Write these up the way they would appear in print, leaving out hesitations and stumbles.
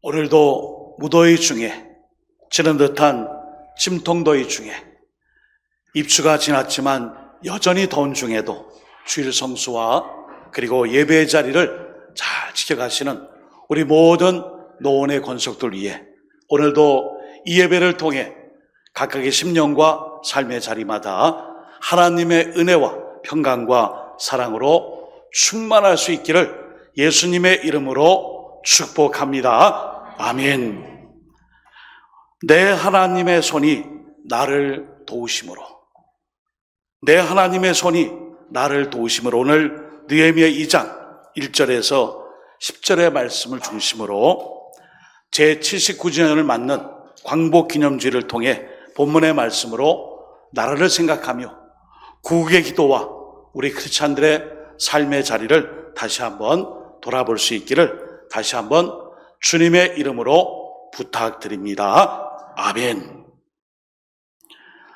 오늘도 무더위 중에 지는 듯한 침통더위 중에 입추가 지났지만 여전히 더운 중에도 주일 성수와 그리고 예배의 자리를 잘 지켜가시는 우리 모든 노원의 권속들 위해 오늘도 이 예배를 통해 각각의 심령과 삶의 자리마다 하나님의 은혜와 평강과 사랑으로 충만할 수 있기를 예수님의 이름으로 축복합니다. 아멘. 내 하나님의 손이 나를 도우심으로, 내 하나님의 손이 나를 도우심으로, 오늘 느헤미야 2장 1절에서 10절의 말씀을 중심으로 제79주년을 맞는 광복기념주의를 통해 본문의 말씀으로 나라를 생각하며 구국의 기도와 우리 크리스찬들의 삶의 자리를 다시 한번 돌아볼 수 있기를 다시 한번 주님의 이름으로 부탁드립니다. 아멘.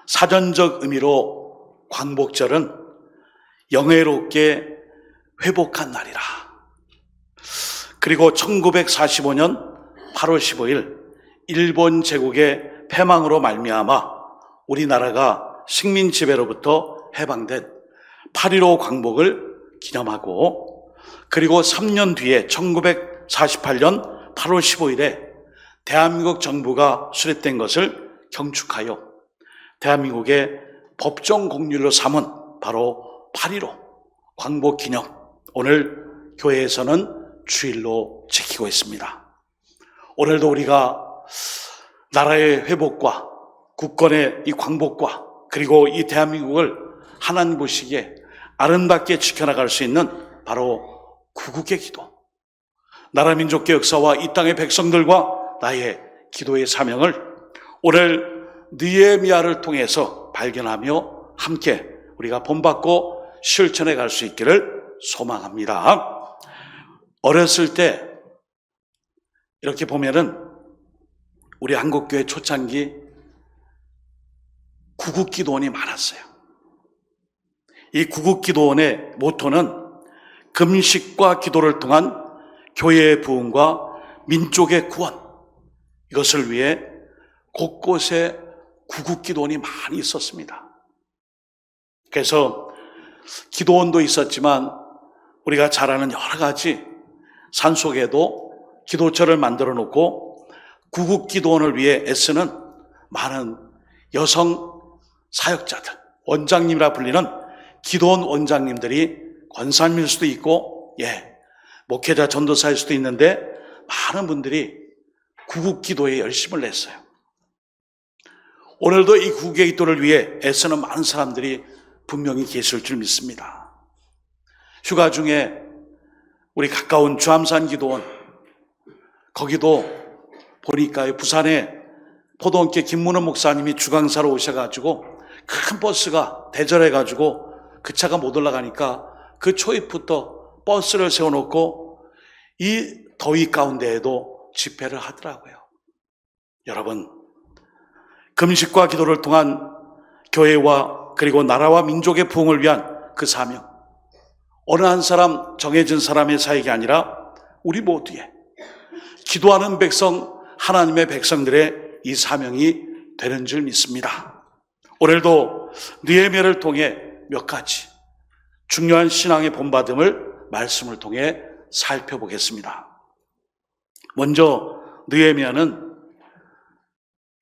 사전적 의미로 광복절은 영예롭게 회복한 날이라. 그리고 1945년 8월 15일 일본 제국의 패망으로 말미암아 우리나라가 식민 지배로부터 해방된 8.15 광복을 기념하고, 그리고 3년 뒤에 1948년 8월 15일에 대한민국 정부가 수립된 것을 경축하여 대한민국의 법정 공휴일로 삼은 바로 8.15 광복 기념, 오늘 교회에서는 주일로 지키고 있습니다. 오늘도 우리가 나라의 회복과 국권의 이 광복과 그리고 이 대한민국을 하나님 보시기에 아름답게 지켜나갈 수 있는 바로 구국의 기도, 나라 민족의 역사와 이 땅의 백성들과 나의 기도의 사명을 오늘 느헤미야를 통해서 발견하며 함께 우리가 본받고 실천해 갈 수 있기를 소망합니다. 어렸을 때 이렇게 보면은 우리 한국교회 초창기 구국기도원이 많았어요. 이 구국기도원의 모토는 금식과 기도를 통한 교회의 부흥과 민족의 구원, 이것을 위해 곳곳에 구국기도원이 많이 있었습니다. 그래서 기도원도 있었지만 우리가 잘 아는 여러 가지 산속에도 기도처를 만들어 놓고 구국기도원을 위해 애쓰는 많은 여성 사역자들, 원장님이라 불리는 기도원 원장님들이 권사님일 수도 있고, 목회자 전도사일 수도 있는데 많은 분들이 구국기도에 열심을 냈어요. 오늘도 이 구국의 기도를 위해 애쓰는 많은 사람들이 분명히 계실 줄 믿습니다. 휴가 중에 우리 가까운 주암산 기도원, 거기도 보니까 부산에 포도원교 김문호 목사님이 주강사로 오셔가지고 큰 버스가 대절해가지고 그 차가 못 올라가니까 그 초입부터 버스를 세워놓고 이 더위 가운데에도 집회를 하더라고요. 여러분, 금식과 기도를 통한 교회와 그리고 나라와 민족의 부흥을 위한 그 사명, 어느 한 사람, 정해진 사람의 사역이 아니라 우리 모두의 기도하는 백성, 하나님의 백성들의 이 사명이 되는 줄 믿습니다. 오늘도 느헤미야를 통해 몇 가지 중요한 신앙의 본받음을 말씀을 통해 살펴보겠습니다. 먼저 느헤미야는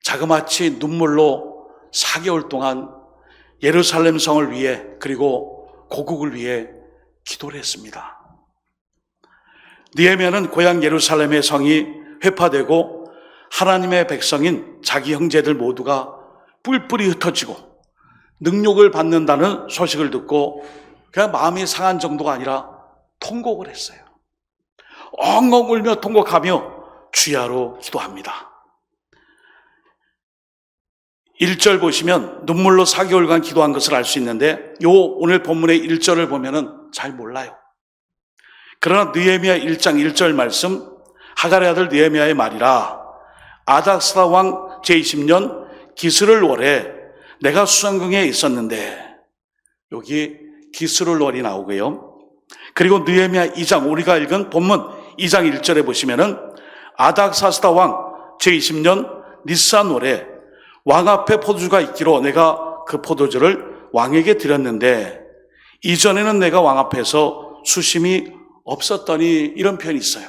자그마치 눈물로 4개월 동안 예루살렘 성을 위해 그리고 고국을 위해 기도를 했습니다. 느헤미야는 고향 예루살렘의 성이 회파되고 하나님의 백성인 자기 형제들 모두가 뿔뿔이 흩어지고 능욕을 받는다는 소식을 듣고 그냥 마음이 상한 정도가 아니라 통곡을 했어요. 엉엉 울며 통곡하며 주야로 기도합니다. 1절 보시면 눈물로 4개월간 기도한 것을 알 수 있는데 오늘 본문의 1절을 보면은 잘 몰라요. 그러나 느헤미야 1장 1절 말씀, 하갈의 아들 느헤미야의 말이라. 아닥스다 왕 제20년 기스를 월에 내가 수상궁에 있었는데, 여기 기스를 월이 나오고요. 그리고 느헤미야 2장, 우리가 읽은 본문 2장 1절에 보시면은 아닥사스다 왕 제20년 니산월에 왕 앞에 포도주가 있기로 내가 그 포도주를 왕에게 드렸는데 이전에는 내가 왕 앞에서 수심이 없었더니, 이런 표현이 있어요.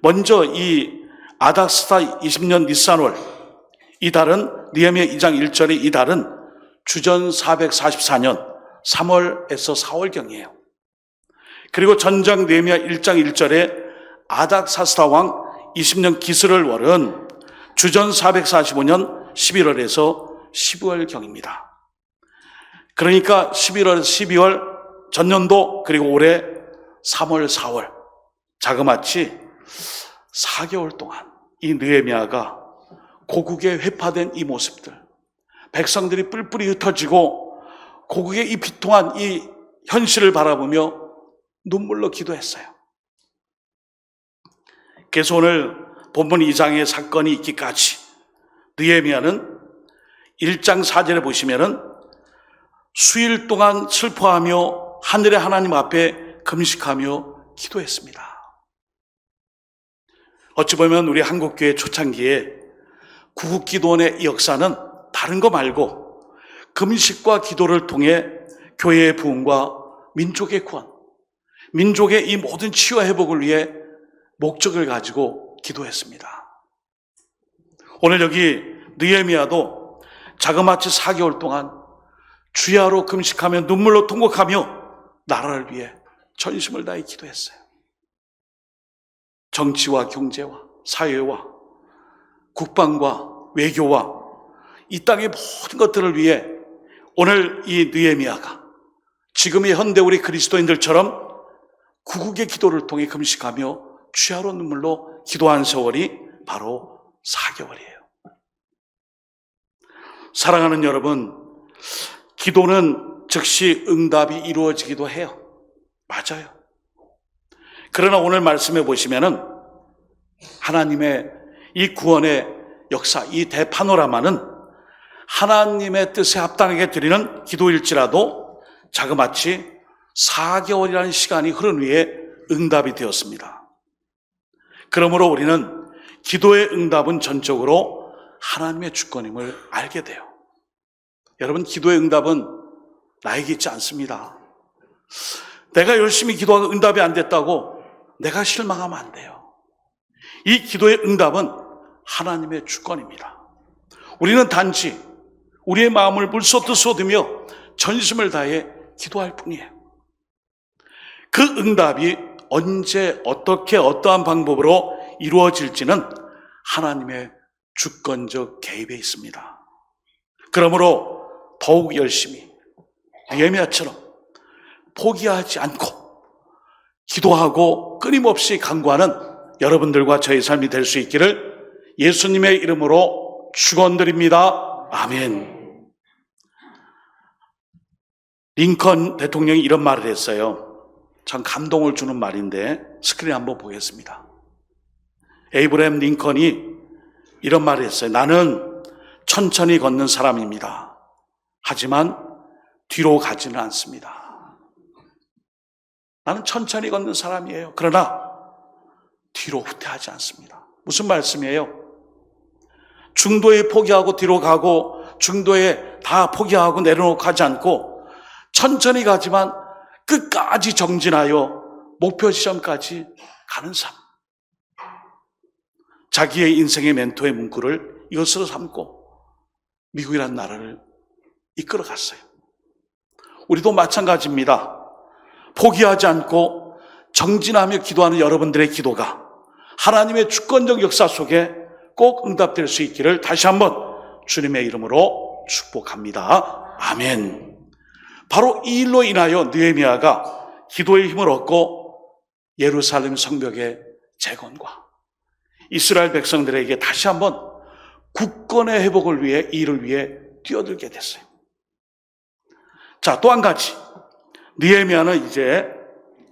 먼저 이 아닥사스다 20년 니산월, 이 달은 느헤미야 2장 1절의 이 달은 주전 444년 3월에서 4월경이에요. 그리고 전작 느헤미야 1장 1절에 아닥사스다 왕 20년 기스를 월은 주전 445년 11월에서 12월경입니다. 그러니까 11월에서 12월 전년도, 그리고 올해 3월, 4월, 자그마치 4개월 동안 이 느헤미야가 고국에 회파된 이 모습들, 백성들이 뿔뿔이 흩어지고 고국의 이 비통한 이 현실을 바라보며 눈물로 기도했어요. 그래서 오늘 본문 2장의 사건이 있기까지 느헤미야는 1장 4절에 보시면은 수일 동안 슬퍼하며 하늘의 하나님 앞에 금식하며 기도했습니다. 어찌 보면 우리 한국교회 초창기에 구국기도원의 역사는 다른 거 말고 금식과 기도를 통해 교회의 부흥과 민족의 구원, 민족의 이 모든 치유와 회복을 위해 목적을 가지고 기도했습니다. 오늘 여기 느헤미야도 자그마치 4개월 동안 주야로 금식하며 눈물로 통곡하며 나라를 위해 전심을 다해 기도했어요. 정치와 경제와 사회와 국방과 외교와 이 땅의 모든 것들을 위해 오늘 이 느헤미야가 지금의 현대 우리 그리스도인들처럼 구국의 기도를 통해 금식하며 주야로 눈물로 기도한 세월이 바로 4개월이에요. 사랑하는 여러분, 기도는 즉시 응답이 이루어지기도 해요. 맞아요. 그러나 오늘 말씀해 보시면은 하나님의 이 구원의 역사, 이 대파노라마는 하나님의 뜻에 합당하게 드리는 기도일지라도 자그마치 4개월이라는 시간이 흐른 후에 응답이 되었습니다. 그러므로 우리는 기도의 응답은 전적으로 하나님의 주권임을 알게 돼요. 여러분, 기도의 응답은 나에게 있지 않습니다. 내가 열심히 기도하고 응답이 안 됐다고 내가 실망하면 안 돼요. 이 기도의 응답은 하나님의 주권입니다. 우리는 단지 우리의 마음을 물쏟듯 쏟으며 전심을 다해 기도할 뿐이에요. 그 응답이 언제, 어떻게, 어떠한 방법으로 이루어질지는 하나님의 주권적 개입에 있습니다. 그러므로 더욱 열심히 느헤미야처럼 포기하지 않고 기도하고 끊임없이 간구하는 여러분들과 저의 삶이 될 수 있기를 예수님의 이름으로 축원드립니다. 아멘. 링컨 대통령이 이런 말을 했어요. 참 감동을 주는 말인데 스크린 한번 보겠습니다. 에이브러햄 링컨이 이런 말을 했어요. 나는 천천히 걷는 사람입니다. 하지만 뒤로 가지는 않습니다. 나는 천천히 걷는 사람이에요. 그러나 뒤로 후퇴하지 않습니다. 무슨 말씀이에요? 중도에 포기하고 뒤로 가고 중도에 다 포기하고 내려놓고 하지 않고 천천히 가지만 끝까지 정진하여 목표 지점까지 가는 삶. 자기의 인생의 멘토의 문구를 이것으로 삼고 미국이라는 나라를 이끌어갔어요. 우리도 마찬가지입니다. 포기하지 않고 정진하며 기도하는 여러분들의 기도가 하나님의 주권적 역사 속에 꼭 응답될 수 있기를 다시 한번 주님의 이름으로 축복합니다. 아멘. 바로 이 일로 인하여 느헤미야가 기도의 힘을 얻고 예루살렘 성벽의 재건과 이스라엘 백성들에게 다시 한번 국권의 회복을 위해, 이 일을 위해 뛰어들게 됐어요. 자, 또 한 가지. 느헤미야는 이제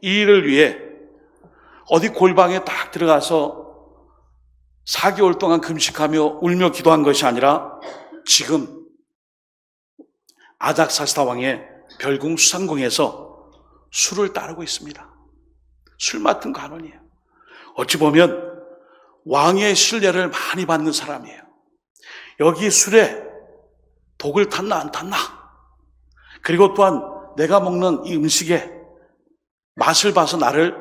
이 일을 위해 어디 골방에 딱 들어가서 4개월 동안 금식하며 울며 기도한 것이 아니라 지금 아닥사스다 왕의 별궁 수상궁에서 술을 따르고 있습니다. 술 맡은 관원이에요. 어찌 보면 왕의 신뢰를 많이 받는 사람이에요. 여기 술에 독을 탔나 안 탔나, 그리고 또한 내가 먹는 이 음식에 맛을 봐서 나를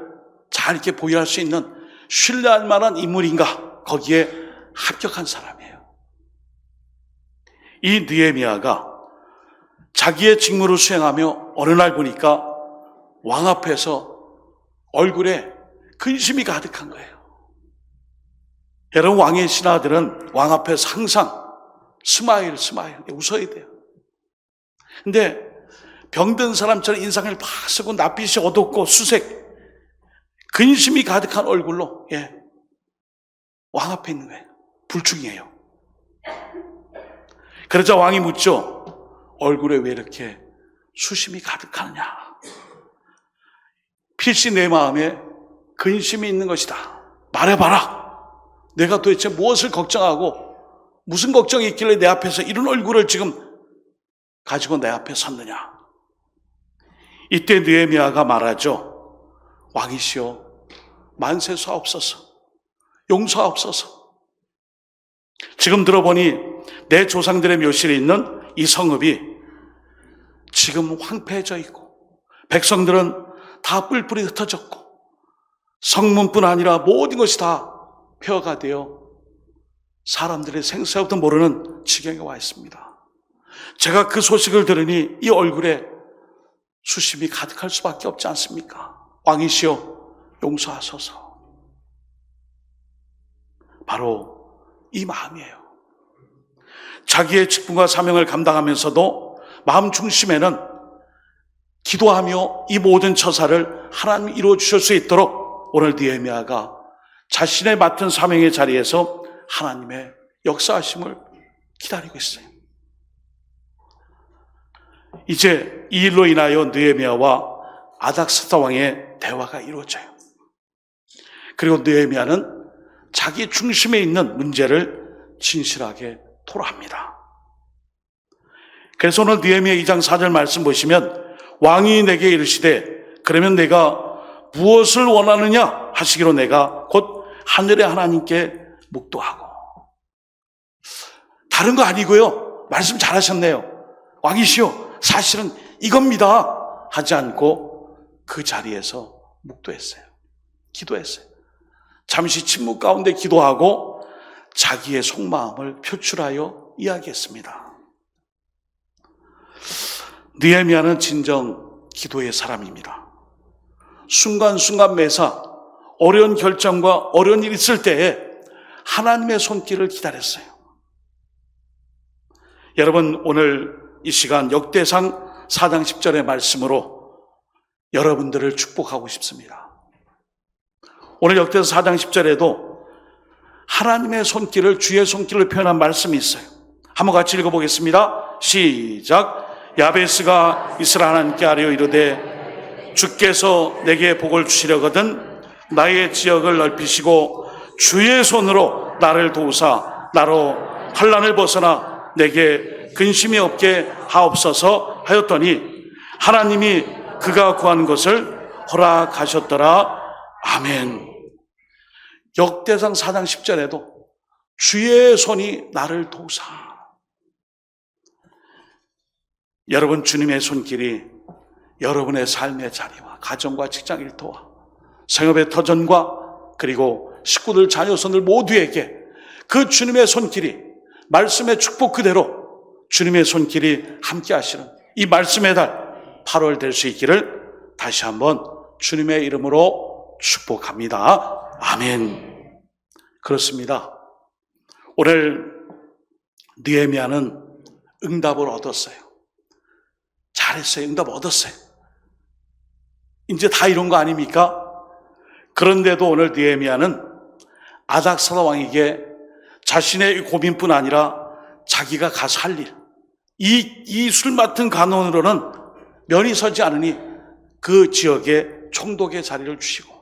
잘 이렇게 보유할 수 있는 신뢰할 만한 인물인가, 거기에 합격한 사람이에요. 이 느헤미야가 자기의 직무를 수행하며 어느 날 보니까 왕 앞에서 얼굴에 근심이 가득한 거예요. 여러분, 왕의 신하들은 왕 앞에서 항상 스마일 웃어야 돼요. 근데 병든 사람처럼 인상을 팍 쓰고 낯빛이 어둡고 수색, 근심이 가득한 얼굴로 왕 앞에 있는 거예요. 불충이에요. 그러자 왕이 묻죠. 얼굴에 왜 이렇게 수심이 가득하느냐? 필시 내 마음에 근심이 있는 것이다. 말해봐라. 내가 도대체 무엇을 걱정하고 무슨 걱정이 있길래 내 앞에서 이런 얼굴을 지금 가지고 내 앞에 섰느냐? 이때 느헤미야가 말하죠. 왕이시여, 만세수하옵소서, 용서하옵소서. 지금 들어보니 내 조상들의 묘실에 있는 이 성읍이 지금 황폐해져 있고 백성들은 다 뿔뿔이 흩어졌고 성문뿐 아니라 모든 것이 다 폐허가 되어 사람들의 생사부터 모르는 지경에 와 있습니다. 제가 그 소식을 들으니 이 얼굴에 수심이 가득할 수밖에 없지 않습니까? 왕이시여, 용서하소서. 바로 이 마음이에요. 자기의 직분과 사명을 감당하면서도 마음 중심에는 기도하며 이 모든 처사를 하나님이 이루어 주실 수 있도록 오늘 느헤미야가 자신의 맡은 사명의 자리에서 하나님의 역사하심을 기다리고 있어요. 이제 이 일로 인하여 느헤미야와 아닥사다 왕의 대화가 이루어져요. 그리고 느헤미야는 자기 중심에 있는 문제를 진실하게 토로합니다. 그래서 오늘 느헤미야 2장 4절 말씀 보시면 왕이 내게 이르시되 그러면 내가 무엇을 원하느냐 하시기로 내가 곧 하늘의 하나님께 묵도하고. 다른 거 아니고요, 말씀 잘하셨네요. 왕이시여, 사실은 이겁니다 하지 않고 그 자리에서 묵도했어요. 기도했어요. 잠시 침묵 가운데 기도하고 자기의 속마음을 표출하여 이야기했습니다. 느헤미야는 진정 기도의 사람입니다. 순간순간 매사 어려운 결정과 어려운 일이 있을 때에 하나님의 손길을 기다렸어요. 여러분, 오늘 이 시간 역대상 4장 10절의 말씀으로 여러분들을 축복하고 싶습니다. 오늘 역대상 4장 10절에도 하나님의 손길을, 주의 손길을 표현한 말씀이 있어요. 한번 같이 읽어보겠습니다. 시작. 야베스가 이스라엘 하나님께 아뢰어 이르되 주께서 내게 복을 주시려거든 나의 지역을 넓히시고 주의 손으로 나를 도우사 나로 환난을 벗어나 내게 근심이 없게 하옵소서 하였더니 하나님이 그가 구한 것을 허락하셨더라. 아멘. 역대상 4장 10절에도 주의 손이 나를 도우사. 여러분, 주님의 손길이 여러분의 삶의 자리와 가정과 직장 일터와 생업의 터전과 그리고 식구들, 자녀손들 모두에게 그 주님의 손길이, 말씀의 축복 그대로 주님의 손길이 함께 하시는 이 말씀의 달 8월 될 수 있기를 다시 한번 주님의 이름으로 축복합니다. 아멘. 그렇습니다. 오늘 느헤미야는 응답을 얻었어요. 잘했어요. 응답 얻었어요. 이제 다 이런 거 아닙니까? 그런데도 오늘 느헤미야는 아닥사다 왕에게 자신의 고민뿐 아니라 자기가 가서 할 일, 이 술 맡은 간원으로는 면이 서지 않으니 그 지역에 총독의 자리를 주시고,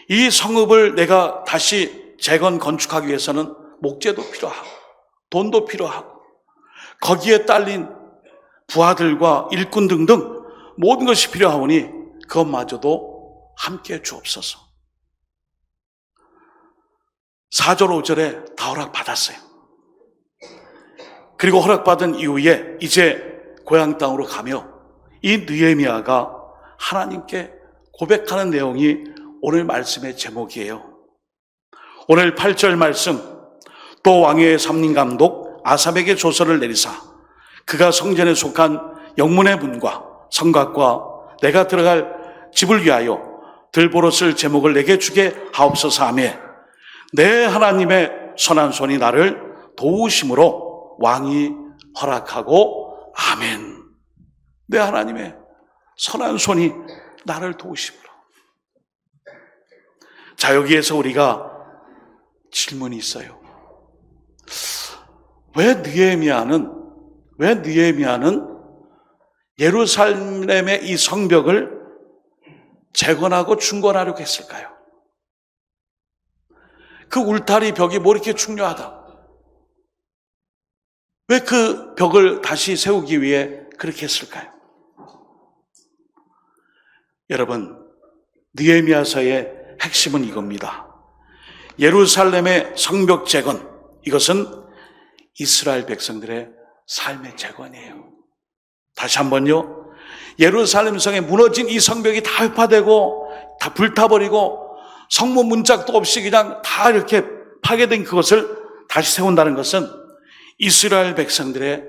이 성읍을 내가 다시 재건축하기 위해서는 목재도 필요하고 돈도 필요하고 거기에 딸린 부하들과 일꾼 등등 모든 것이 필요하오니 그것마저도 함께 주옵소서. 4절 5절에 다 허락받았어요. 그리고 허락받은 이후에 이제 고향 땅으로 가며 이 느헤미야가 하나님께 고백하는 내용이 오늘 말씀의 제목이에요. 오늘 8절 말씀, 또 왕의 삼림감독 아삽에게 조서를 내리사 그가 성전에 속한 영문의 문과 성곽과 내가 들어갈 집을 위하여 들보로 쓸 제목을 내게 주게 하옵소서 하며 내 하나님의 선한 손이 나를 도우심으로 왕이 허락하고 아멘. 내 하나님의 선한 손이 나를 도우심으로. 자, 여기에서 우리가 질문이 있어요. 왜 느헤미야는 예루살렘의 이 성벽을 재건하고 중건하려고 했을까요? 그 울타리 벽이 뭐 이렇게 중요하다? 왜 그 벽을 다시 세우기 위해 그렇게 했을까요? 여러분, 느헤미야서의 핵심은 이겁니다. 예루살렘의 성벽 재건, 이것은 이스라엘 백성들의 삶의 재건이에요. 다시 한번요. 예루살렘 성에 무너진 이 성벽이 다 회파되고 다 불타버리고 성문 문짝도 없이 그냥 다 이렇게 파괴된 그것을 다시 세운다는 것은 이스라엘 백성들의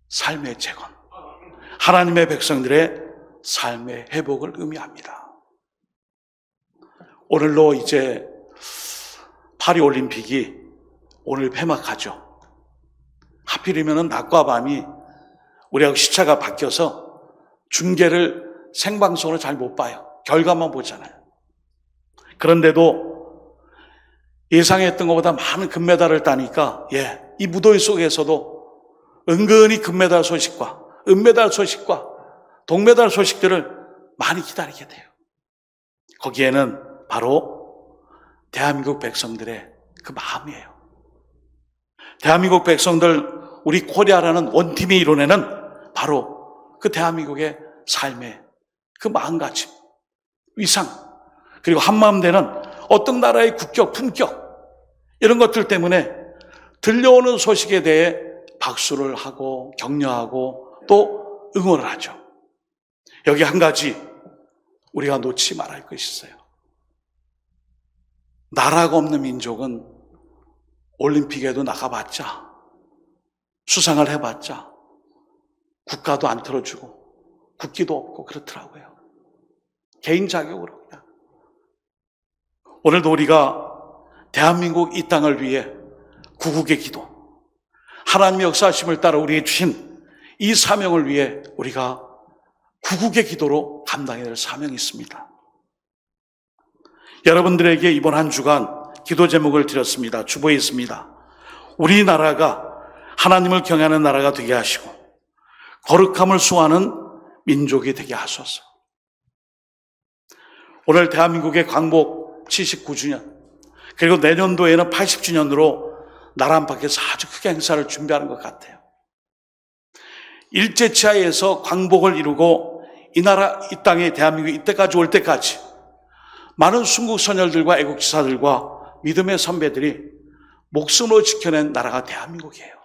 삶의 재건, 하나님의 백성들의 삶의 회복을 의미합니다. 오늘로 이제 파리올림픽이 오늘 폐막하죠. 하필이면 낮과 밤이 우리하고 시차가 바뀌어서 중계를 생방송으로 잘 못 봐요. 결과만 보잖아요. 그런데도 예상했던 것보다 많은 금메달을 따니까 이 무더위 속에서도 은근히 금메달 소식과 은메달 소식과 동메달 소식들을 많이 기다리게 돼요. 거기에는 바로 대한민국 백성들의 그 마음이에요. 대한민국 백성들, 우리 코리아라는 원팀이 이뤄내는 바로 그 대한민국의 삶의 그 마음가짐, 위상, 그리고 한마음 되는 어떤 나라의 국격, 품격, 이런 것들 때문에 들려오는 소식에 대해 박수를 하고 격려하고 또 응원을 하죠. 여기 한 가지 우리가 놓지 말아야 할 것이 있어요. 나라가 없는 민족은 올림픽에도 나가봤자, 수상을 해봤자 국가도 안 틀어주고 국기도 없고 그렇더라고요. 개인 자격으로 그냥. 오늘도 우리가 대한민국 이 땅을 위해 구국의 기도, 하나님의 역사하심을 따라 우리에게 주신 이 사명을 위해 우리가 구국의 기도로 감당해야 될 사명이 있습니다. 여러분들에게 이번 한 주간 기도 제목을 드렸습니다. 주보에 있습니다. 우리나라가 하나님을 경외하는 나라가 되게 하시고 거룩함을 수호하는 민족이 되게 하소서. 오늘 대한민국의 광복 79주년, 그리고 내년도에는 80주년으로 나라 안팎에서 아주 크게 행사를 준비하는 것 같아요. 일제치하에서 광복을 이루고 이 나라, 이 땅에 대한민국이 이때까지 올 때까지 많은 순국선열들과 애국지사들과 믿음의 선배들이 목숨으로 지켜낸 나라가 대한민국이에요.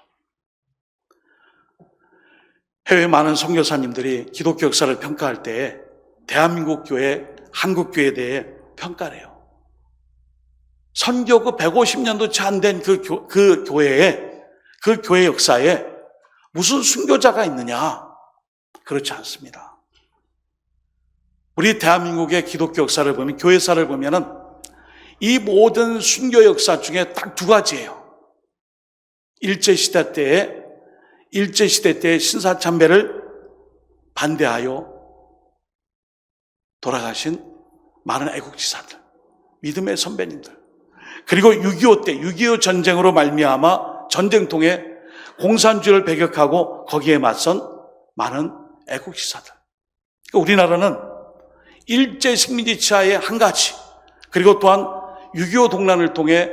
해외 많은 선교사님들이 기독교 역사를 평가할 때에 대한민국 교회, 한국 교회에 대해 평가를 해요. 선교구 150년도 채 안 된 그 교회 역사에 무슨 순교자가 있느냐? 그렇지 않습니다. 우리 대한민국의 기독교 역사를 보면, 교회사를 보면은 이 모든 순교 역사 중에 딱 두 가지예요. 일제시대 때의 신사참배를 반대하여 돌아가신 많은 애국지사들, 믿음의 선배님들, 그리고 6.25 때 6.25 전쟁으로 말미암아 전쟁통에 공산주의를 배격하고 거기에 맞선 많은 애국지사들. 우리나라는 일제 식민지 치하의 한 가지, 그리고 또한 6.25 동란을 통해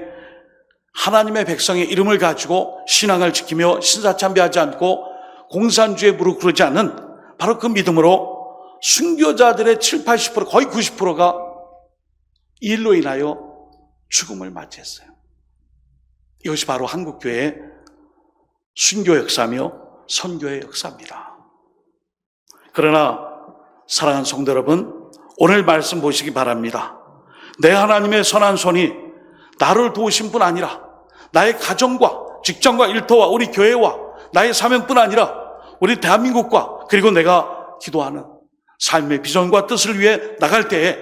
하나님의 백성의 이름을 가지고 신앙을 지키며 신사참배하지 않고 공산주의에 무릎 꿇지 않는 바로 그 믿음으로 순교자들의 70, 80%, 거의 90%가 이 일로 인하여 죽음을 맞이했어요. 이것이 바로 한국교회의 순교 역사며 선교의 역사입니다. 그러나 사랑하는 성도 여러분, 오늘 말씀 보시기 바랍니다. 내 하나님의 선한 손이 나를 도우신 뿐 아니라 나의 가정과 직장과 일터와 우리 교회와 나의 사명뿐 아니라 우리 대한민국과 그리고 내가 기도하는 삶의 비전과 뜻을 위해 나갈 때에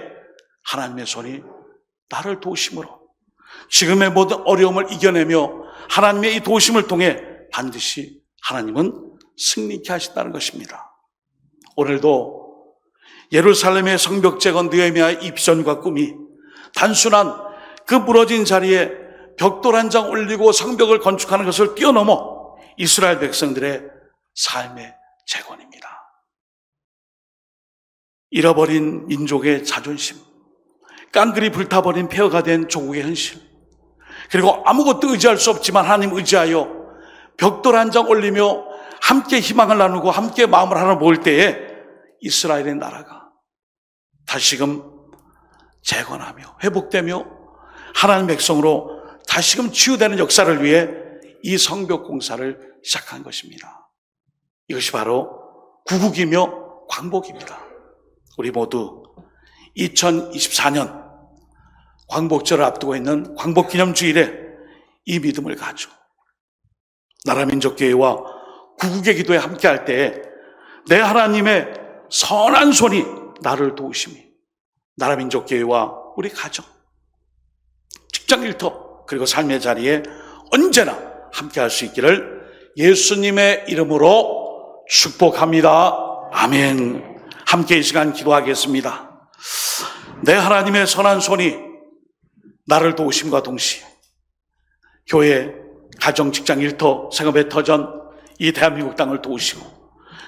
하나님의 손이 나를 도우심으로 지금의 모든 어려움을 이겨내며 하나님의 이 도우심을 통해 반드시 하나님은 승리케 하신다는 것입니다. 오늘도 예루살렘의 성벽 재건 느헤미야의 이 비전과 꿈이 단순한 그 무너진 자리에 벽돌 한 장 올리고 성벽을 건축하는 것을 뛰어넘어 이스라엘 백성들의 삶의 재건입니다. 잃어버린 민족의 자존심, 깡그리 불타버린 폐허가 된 조국의 현실, 그리고 아무것도 의지할 수 없지만 하나님 의지하여 벽돌 한 장 올리며 함께 희망을 나누고 함께 마음을 하나 모을 때에 이스라엘의 나라가 다시금 재건하며 회복되며 하나님 백성으로 다시금 치유되는 역사를 위해 이 성벽 공사를 시작한 것입니다. 이것이 바로 구국이며 광복입니다. 우리 모두 2024년 광복절을 앞두고 있는 광복기념주일에 이 믿음을 가지고 나라민족교회와 구국의 기도에 함께할 때에 내 하나님의 선한 손이 나를 도우심이 나라민족교회와 우리 가정, 직장 일터 그리고 삶의 자리에 언제나 함께할 수 있기를 예수님의 이름으로 축복합니다. 아멘. 함께 이 시간 기도하겠습니다. 내 하나님의 선한 손이 나를 도우심과 동시에 교회, 가정, 직장, 일터, 생업의 터전, 이 대한민국 땅을 도우시고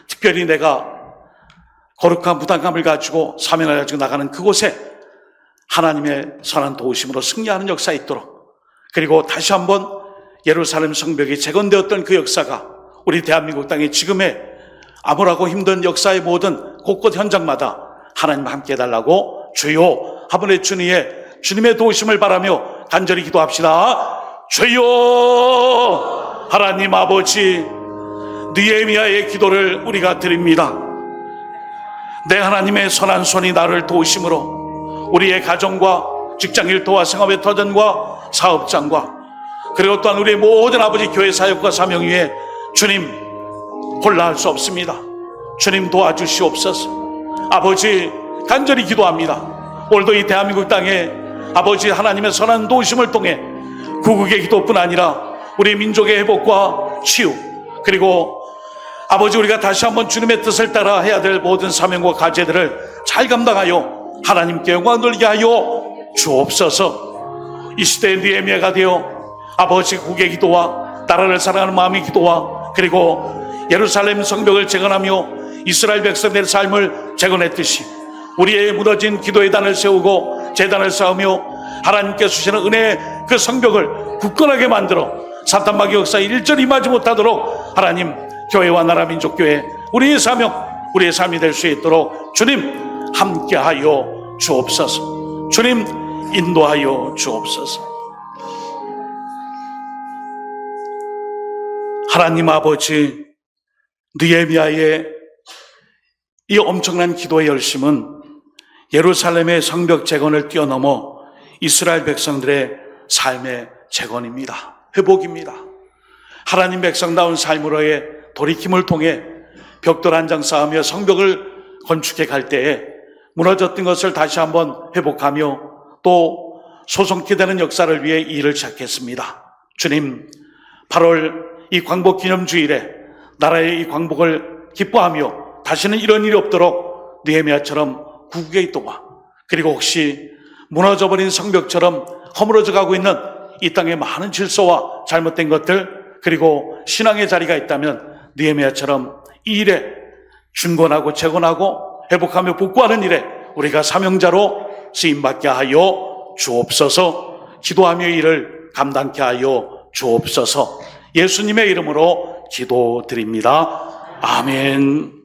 특별히 내가 거룩한 부담감을 가지고 사명을 가지고 나가는 그곳에 하나님의 선한 도우심으로 승리하는 역사 있도록, 그리고 다시 한번 예루살렘 성벽이 재건되었던 그 역사가 우리 대한민국 땅의 지금의 암울하고 힘든 역사의 모든 곳곳 현장마다 하나님 함께 해달라고 주여 하번의 주님의 도우심을 바라며 간절히 기도합시다. 주여 하나님 아버지, 느헤미야의 기도를 우리가 드립니다. 내 하나님의 선한 손이 나를 도우심으로 우리의 가정과 직장 일터와 생업의 터전과 사업장과 그리고 또한 우리의 모든 아버지 교회 사역과 사명 위에 주님 홀라 할 수 없습니다. 주님 도와주시옵소서. 아버지 간절히 기도합니다. 오늘도 이 대한민국 땅에 아버지 하나님의 선한 도우심을 통해 구국의 기도뿐 아니라 우리 민족의 회복과 치유, 그리고 아버지 우리가 다시 한번 주님의 뜻을 따라 해야 될 모든 사명과 과제들을 잘 감당하여 하나님께 영광 돌리게 하여 주옵소서. 이 시대의 느헤미야가 되어 아버지 국의 기도와 나라를 사랑하는 마음의 기도와 그리고 예루살렘 성벽을 재건하며 이스라엘 백성들의 삶을 재건했듯이 우리의 무너진 기도의 단을 세우고 제단을 쌓으며 하나님께 주시는 은혜의 그 성벽을 굳건하게 만들어 사탄마귀 역사에 일절이 임하지 못하도록 하나님 교회와 나라 민족교회 우리의 사명, 우리의 삶이 될 수 있도록 주님 함께하여 주옵소서. 주님 인도하여 주옵소서. 하나님 아버지, 느헤미야의 이 엄청난 기도의 열심은 예루살렘의 성벽 재건을 뛰어넘어 이스라엘 백성들의 삶의 재건입니다. 회복입니다. 하나님 백성다운 삶으로의 돌이킴을 통해 벽돌 한 장 쌓으며 성벽을 건축해 갈 때에 무너졌던 것을 다시 한번 회복하며 또 소송케 되는 역사를 위해 이 일을 시작했습니다. 주님, 8월 이 광복기념주일에 나라의 이 광복을 기뻐하며 다시는 이런 일이 없도록 느헤미야처럼 구국의 기도와 그리고 혹시 무너져버린 성벽처럼 허물어져 가고 있는 이 땅의 많은 질서와 잘못된 것들 그리고 신앙의 자리가 있다면 느헤미야처럼 이 일에 중건하고 재건하고 회복하며 복구하는 일에 우리가 사명자로 쓰임받게 하여 주옵소서. 기도하며 이를 감당케 하여 주옵소서. 예수님의 이름으로 기도드립니다. 아멘.